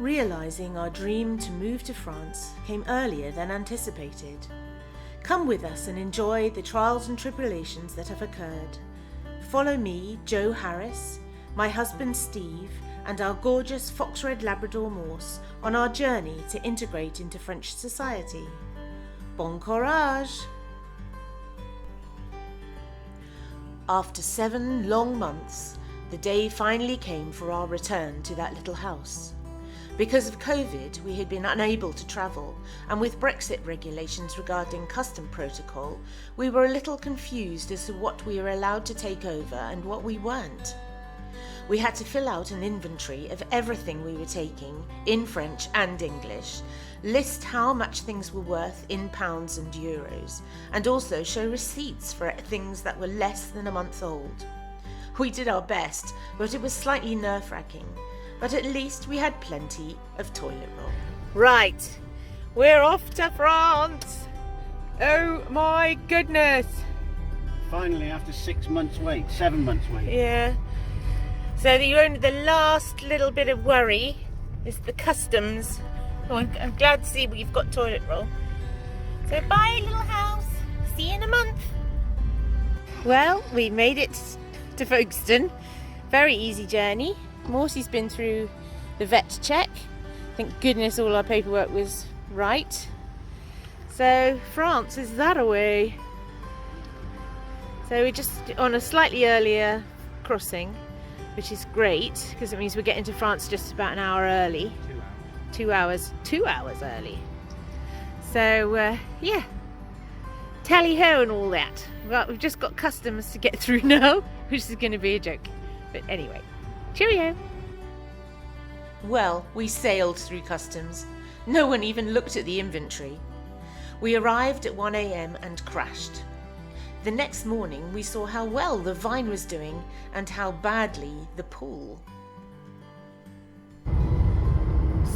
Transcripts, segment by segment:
Realising our dream to move to France came earlier than anticipated. Come with us and enjoy the trials and tribulations that have occurred. Follow me, Jo Harris, my husband Steve, and our gorgeous fox red Labrador Morse on our journey to integrate into French society. Bon courage! After 7 long months, the day finally came for our return to that little house. Because of COVID, we had been unable to travel, and with Brexit regulations regarding custom protocol, we were a little confused as to what we were allowed to take over and what we weren't. We had to fill out an inventory of everything we were taking, in French and English, list how much things were worth in pounds and euros, and also show receipts for things that were less than a month old. We did our best, but it was slightly nerve-wracking. But at least we had plenty of toilet roll. Right, we're off to France. Oh my goodness. Finally, after 6 months wait, 7 months wait. Yeah. So the last little bit of worry is the customs. Oh, I'm glad to see we've got toilet roll. So bye little house. See you in a month. Well, we made it to Folkestone. Very easy journey. Morsey's been through the vet check. Thank goodness all our paperwork was right. So France is that away. So we're just on a slightly earlier crossing, which is great because it means we're getting to France just about an hour early. 2 hours. 2 hours early. So yeah, tally ho and all that. Well, we've just got customs to get through now, which is going to be a joke. But anyway. Cheerio! Well, we sailed through customs. No one even looked at the inventory. We arrived at 1 a.m. and crashed. The next morning we saw how well the vine was doing and how badly the pool.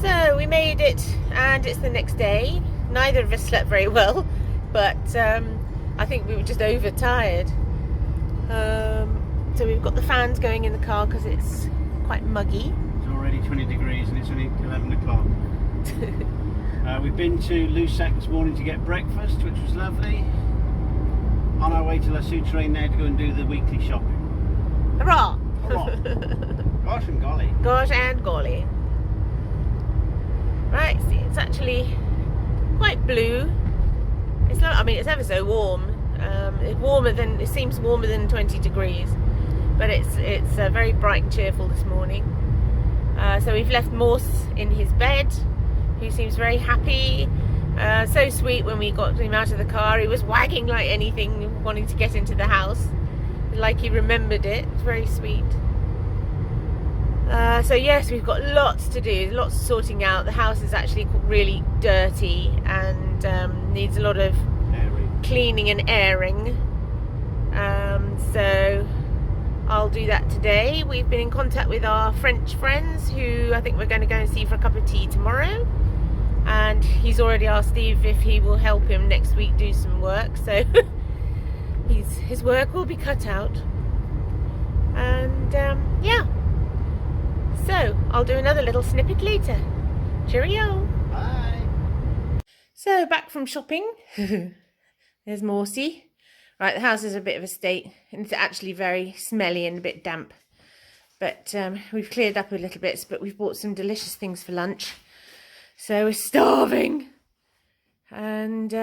So we made it and it's the next day. Neither of us slept very well, but I think we were just overtired. So we've got the fans going in the car because it's quite muggy. It's already 20 degrees and it's only 11 o'clock. We've been to Lussac this morning to get breakfast, which was lovely. On our way to La Souterraine now to go and do the weekly shopping. Hurrah! Hurrah. Gosh and golly. Gosh and golly. Right, see, it's actually quite blue. It's not, I mean, it's ever so warm. It seems warmer than 20 degrees. But it's very bright and cheerful this morning. So we've left Morse in his bed, who seems very happy. So sweet when we got him out of the car. He was wagging like anything, wanting to get into the house, like he remembered it. It's very sweet. So yes, we've got lots to do, lots of sorting out. The house is actually really dirty and needs a lot of cleaning and airing. So I'll do that today. We've been in contact with our French friends who I think we're going to go and see for a cup of tea tomorrow, and he's already asked Steve if he will help him next week do some work, so his work will be cut out. And yeah, so I'll do another little snippet later. Cheerio. Bye. So back from shopping. There's Morsey. Right, the house is a bit of a state, and it's actually very smelly and a bit damp. But we've cleared up a little bit, but we've bought some delicious things for lunch. So we're starving. And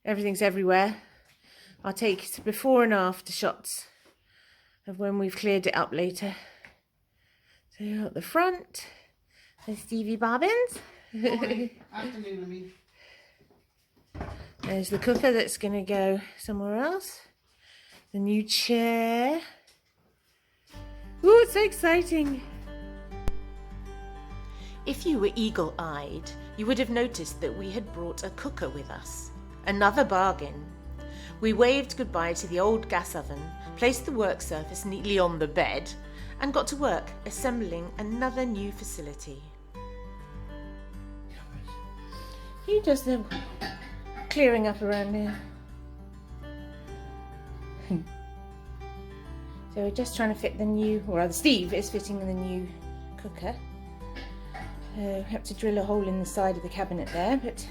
everything's everywhere. I'll take before and after shots of when we've cleared it up later. So at the front, there's Stevie Bobbins. Morning. Afternoon, I mean. There's the cooker that's going to go somewhere else. The new chair. Ooh, it's so exciting. If you were eagle-eyed, you would have noticed that we had brought a cooker with us. Another bargain. We waved goodbye to the old gas oven, placed the work surface neatly on the bed, and got to work assembling another new facility. You just clearing up around here. So we're just trying to fit the new, or rather Steve is fitting the new cooker. Had to drill a hole in the side of the cabinet there, but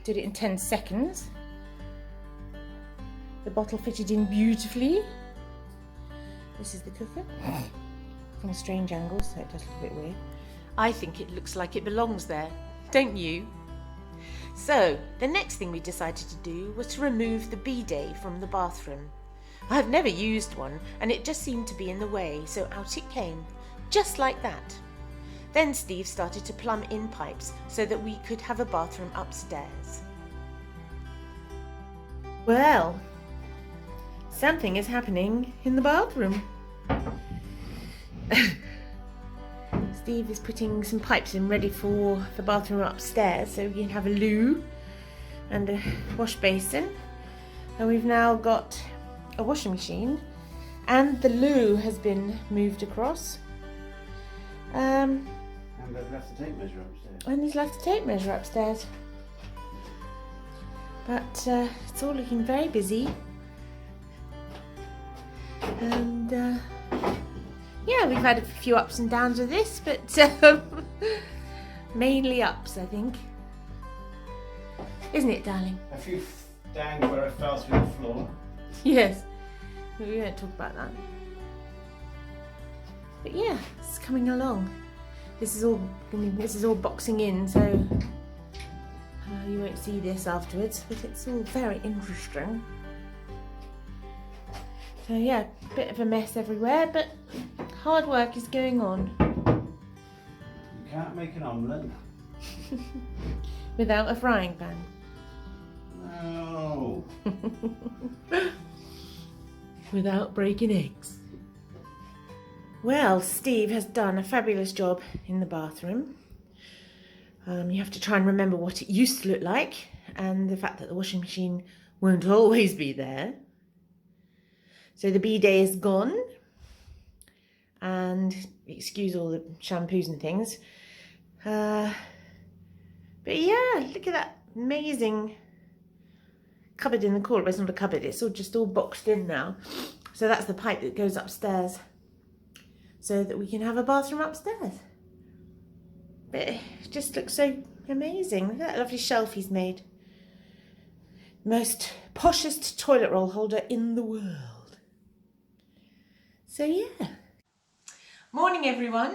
did it in 10 seconds. The bottle fitted in beautifully. This is the cooker from a strange angle, so it does look a bit weird. I think it looks like it belongs there, don't you? So the next thing we decided to do was to remove the bidet from the bathroom. I've never used one and it just seemed to be in the way, so out it came, just like that. Then Steve started to plumb in pipes so that we could have a bathroom upstairs. Well, something is happening in the bathroom. Steve is putting some pipes in ready for the bathroom upstairs so we can have a loo and a wash basin. And we've now got a washing machine and the loo has been moved across. And they've left the tape measure upstairs. And he's left the tape measure upstairs. But it's all looking very busy. And yeah, we've had a few ups and downs with this, but mainly ups, I think. Isn't it, darling? A few downs where it fell through the floor. Yes, we won't talk about that. But yeah, it's coming along. This is all boxing in, so you won't see this afterwards, but it's all very interesting. So yeah, bit of a mess everywhere, but hard work is going on. You can't make an omelette. Without a frying pan. No. Without breaking eggs. Well, Steve has done a fabulous job in the bathroom. You have to try and remember what it used to look like and the fact that the washing machine won't always be there. So the bidet is gone, and excuse all the shampoos and things. But yeah, look at that amazing cupboard in the corner. Well, it's not a cupboard, it's all just all boxed in now. So that's the pipe that goes upstairs so that we can have a bathroom upstairs. But it just looks so amazing. Look at that lovely shelf he's made. Most poshest toilet roll holder in the world. So yeah. Morning everyone.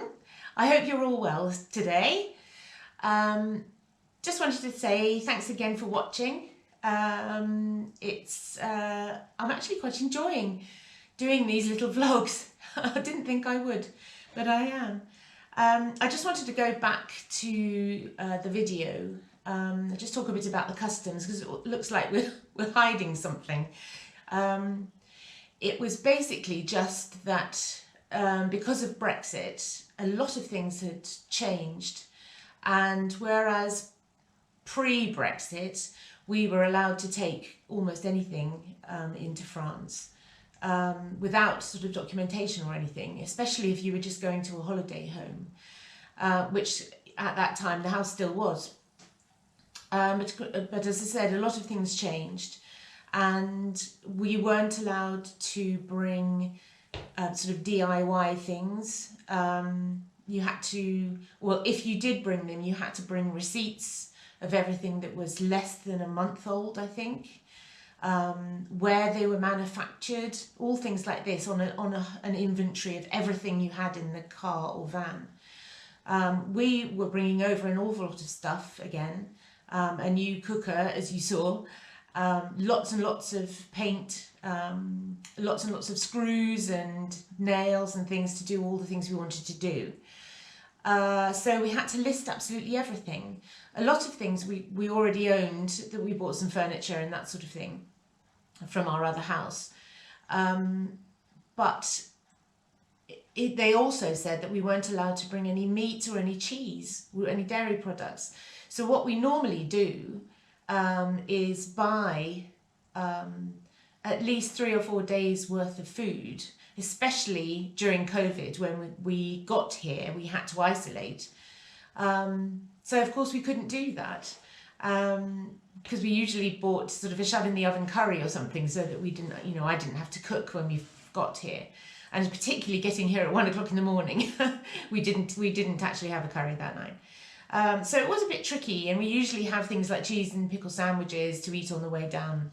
I hope you're all well today. Just wanted to say thanks again for watching. I'm actually quite enjoying doing these little vlogs. I didn't think I would, but I am. I just wanted to go back to the video, just talk a bit about the customs because it looks like we're hiding something. It was basically just that because of Brexit, a lot of things had changed, and whereas pre-Brexit we were allowed to take almost anything into France without sort of documentation or anything, especially if you were just going to a holiday home, which at that time the house still was. But as I said, a lot of things changed, and we weren't allowed to bring sort of DIY things. You had to, well, if you did bring them, you had to bring receipts of everything that was less than a month old, I think, where they were manufactured, all things like this, on an inventory of everything you had in the car or van. We were bringing over an awful lot of stuff again, a new cooker, as you saw, lots and lots of paint, lots and lots of screws and nails and things to do all the things we wanted to do. So we had to list absolutely everything. A lot of things we already owned, that we bought some furniture and that sort of thing from our other house. But they also said that we weren't allowed to bring any meat or any cheese, or any dairy products. So what we normally do is buy at least 3 or 4 days worth of food, especially during COVID when we got here, we had to isolate. So of course we couldn't do that because we usually bought sort of a shove in the oven curry or something so that we didn't, I didn't have to cook when we got here. And particularly getting here at 1 o'clock in the morning, we didn't actually have a curry that night. So it was a bit tricky, and we usually have things like cheese and pickle sandwiches to eat on the way down.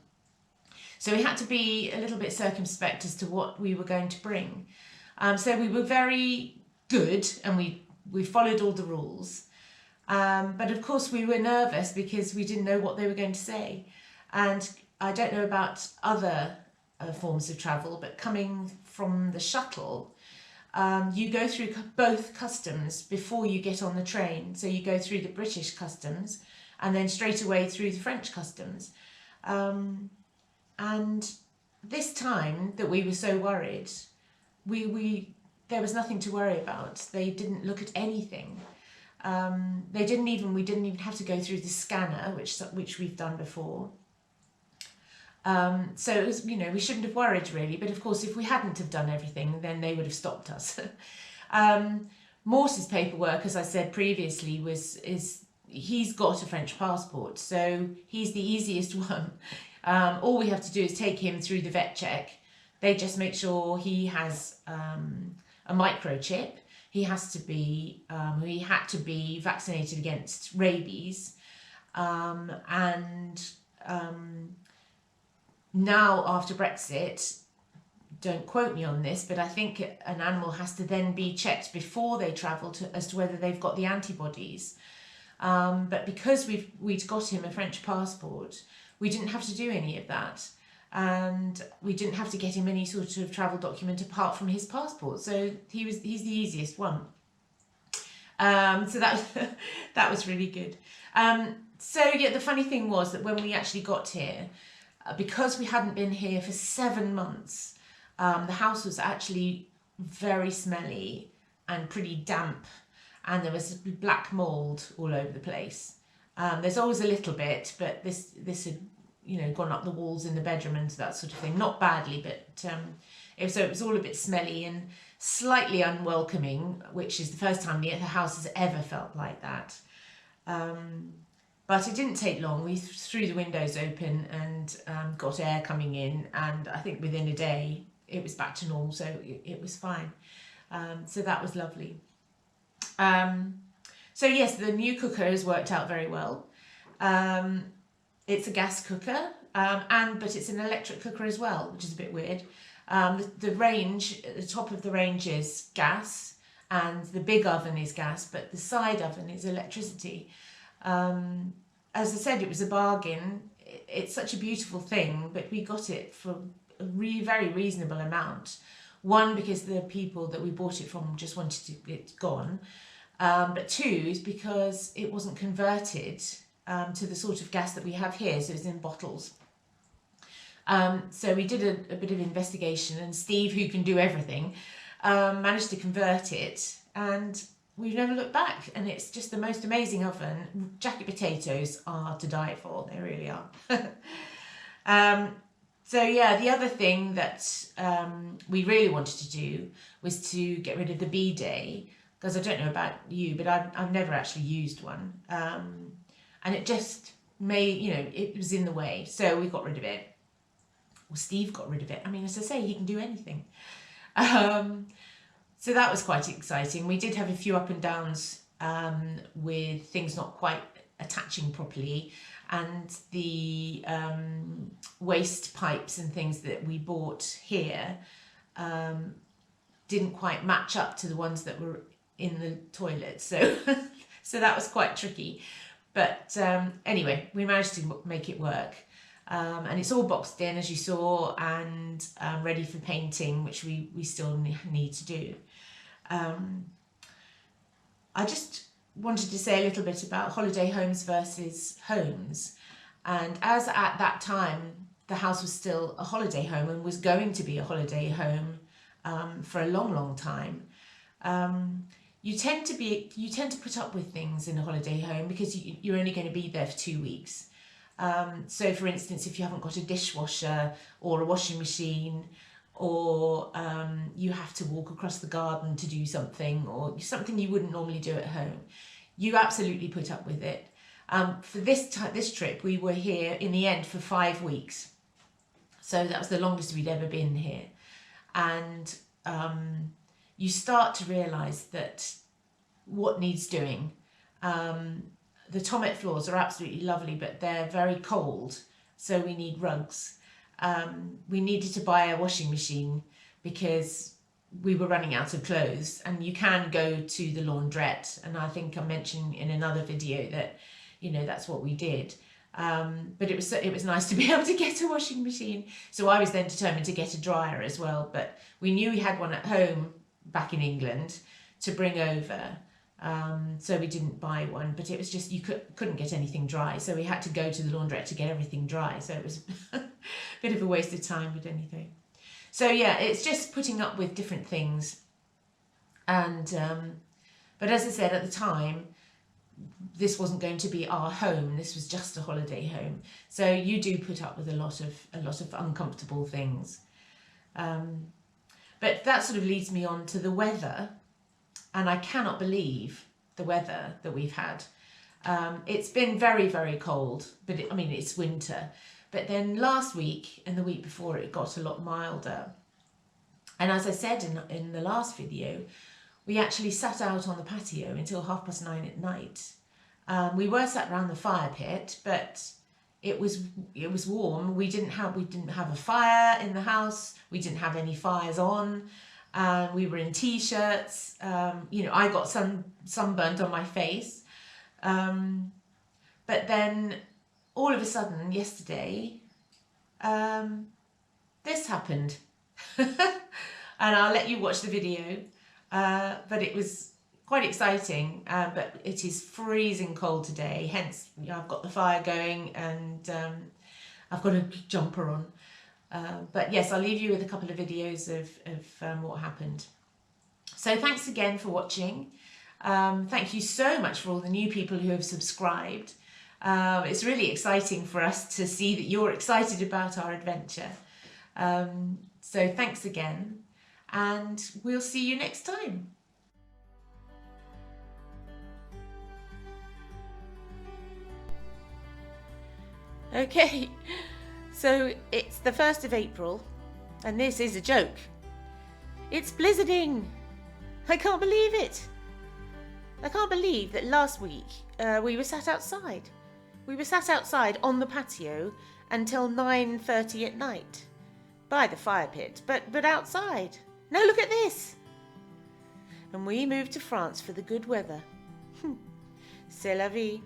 So we had to be a little bit circumspect as to what we were going to bring. So we were very good, and we followed all the rules. But of course we were nervous because we didn't know what they were going to say. And I don't know about other forms of travel, but coming from the shuttle, you go through both customs before you get on the train. So you go through the British customs and then straight away through the French customs. And this time that we were so worried, there was nothing to worry about. They didn't look at anything. We didn't even have to go through the scanner, which we've done before. So it was, we shouldn't have worried really, but of course if we hadn't have done everything, then they would have stopped us. Morse's paperwork, as I said previously, he's got a French passport, so he's the easiest one. All we have to do is take him through the vet check. They just make sure he has a microchip. He had to be vaccinated against rabies, and now after Brexit, don't quote me on this, but I think an animal has to then be checked before they travel as to whether they've got the antibodies. But because we'd got him a French passport, we didn't have to do any of that, and we didn't have to get him any sort of travel document apart from his passport. So he's the easiest one. So that was really good. So yeah, the funny thing was that when we actually got here, because we hadn't been here for 7 months, the house was actually very smelly and pretty damp, and there was black mould all over the place. There's always a little bit, but this had gone up the walls in the bedroom and that sort of thing. Not badly, but it was all a bit smelly and slightly unwelcoming, which is the first time the house has ever felt like that. But it didn't take long. We threw the windows open and got air coming in, and I think within a day it was back to normal, so it was fine. So that was lovely. So yes, the new cooker has worked out very well. It's a gas cooker, but it's an electric cooker as well, which is a bit weird. The range, at the top of the range is gas, and the big oven is gas, but the side oven is electricity. As I said, it was a bargain. It's such a beautiful thing, but we got it for a very reasonable amount. One, because the people that we bought it from just wanted it gone, but two is because it wasn't converted to the sort of gas that we have here, so it's in bottles. So we did a bit of investigation, and Steve, who can do everything, managed to convert it, and we've never looked back, and it's just the most amazing oven. Jacket potatoes are to die for, they really are. So yeah, the other thing that we really wanted to do was to get rid of the bidet, because I don't know about you, but I've never actually used one. And it just it was in the way, so we got rid of it. Well, Steve got rid of it. I mean, as I say, he can do anything. So that was quite exciting. We did have a few up and downs with things not quite attaching properly, and the waste pipes and things that we bought here didn't quite match up to the ones that were in the toilet. So, so that was quite tricky. But anyway, we managed to make it work. And it's all boxed in, as you saw, and ready for painting, which we still need to do. I just wanted to say a little bit about holiday homes versus homes. And as at that time, the house was still a holiday home and was going to be a holiday home for a long time. You tend to put up with things in a holiday home because you're only going to be there for 2 weeks. So for instance, if you haven't got a dishwasher or a washing machine, or you have to walk across the garden to do something, or something you wouldn't normally do at home, you absolutely put up with it. For this trip, we were here in the end for 5 weeks. So that was the longest we'd ever been here. And you start to realise that what needs doing. The Tomet floors are absolutely lovely, but they're very cold, so we need rugs. We needed to buy a washing machine because we were running out of clothes, and you can go to the laundrette, and I think I mentioned in another video that, you know, that's what we did. But it was nice to be able to get a washing machine. So I was then determined to get a dryer as well, but we knew we had one at home back in England to bring over. So we didn't buy one, but it was just, you couldn't get anything dry. So we had to go to the laundrette to get everything dry. So it was a bit of a waste of time with anything. So yeah, it's just putting up with different things. And, but as I said at the time, this wasn't going to be our home. This was just a holiday home. So you do put up with a lot of uncomfortable things. But that sort of leads me on to the weather. And I cannot believe the weather that we've had. It's been very, very cold, but I mean, it's winter. But then last week and the week before, it got a lot milder. And as I said in the last video, we actually sat out on the patio until 9:30 at night. We were sat around the fire pit, but it was warm. We didn't have a fire in the house. We didn't have any fires on. We were in t-shirts. You know, I got sunburned on my face. But then all of a sudden yesterday, this happened. And I'll let you watch the video. But it was quite exciting, but it is freezing cold today. Hence, I've got the fire going, and I've got a jumper on. But yes, I'll leave you with a couple of videos of what happened. So thanks again for watching. Thank you so much for all the new people who have subscribed. It's really exciting for us to see that you're excited about our adventure. So thanks again, and we'll see you next time. Okay, so it's the 1st of April, and this is a joke. It's blizzarding. I can't believe it. I can't believe that last week we were sat outside. We were sat outside on the patio until 9:30 at night. By the fire pit, but outside. Now look at this. And we moved to France for the good weather. C'est la vie.